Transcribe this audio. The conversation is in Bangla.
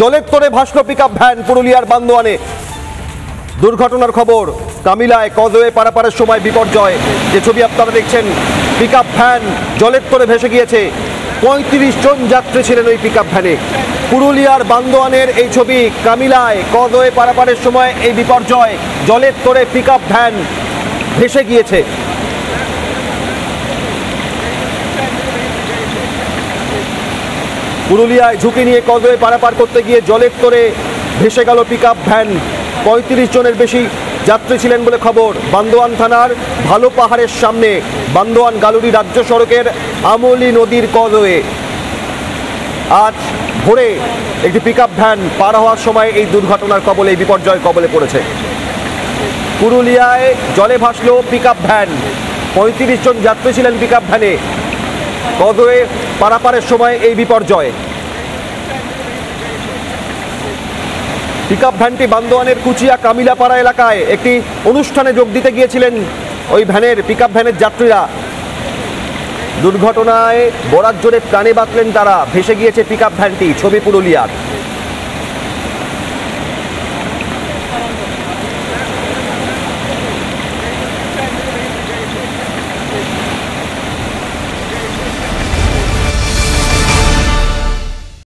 জলের তরে ভাসলো পিকআপ ভ্যান পুরুলিয়ার বান্দোয়ানে। দুর্ঘটনার খবর কামিলায় কজওয়ে পারাপারের সময় বিপর্যয়। যে ছবি আপনারা দেখছেন, পিকআপ ভ্যান জলের তরে ভেসে গিয়েছে। ৩৫ জন যাত্রী ছিলেন ওই পিকআপ ভ্যানে। পুরুলিয়ার বান্দোয়ানের এই ছবি, কামিলায় কজওয়ে পারাপারের সময় এই বিপর্যয়। জলের তরে পিকআপ ভ্যান ভেসে গিয়েছে। পুরুলিয়ায় ঝুঁকি নিয়ে কজওয়ে পারাপার করতে গিয়ে জলের তরে ভেসে গেল পিকআপ ভ্যান। ৩৫ জনের বেশি যাত্রী ছিলেন বলে খবর। বান্দোয়ান থানার ভালো পাহাড়ের সামনে বান্দোয়ান গালুরি রাজ্য সড়কের আমলি নদীর কজওয়ে আজ ভোরে একটি পিকআপ ভ্যান পার হওয়ার সময় এই দুর্ঘটনার কবলে, এই বিপর্যয়ের কবলে পড়েছে। পুরুলিয়ায় জলে ভাসলো পিকআপ ভ্যান। ৩৫ জন যাত্রী ছিলেন পিকআপ ভ্যানে। কজওয়ে পারাপারের সময় এই বিপর্যয়। পিকআপ ভ্যানটি বান্দোয়ানের কুচিয়া কামিলাপাড়া এলাকায় একটি অনুষ্ঠানে যোগ দিতে গিয়েছিলেন ওই পিকআপ ভ্যানের যাত্রীরা। দুর্ঘটনায় বরাত জোরে প্রাণে বাঁচলেন তারা। ভেসে গিয়েছে পিকআপ ভ্যানটি। ছবি পুরুলিয়ার।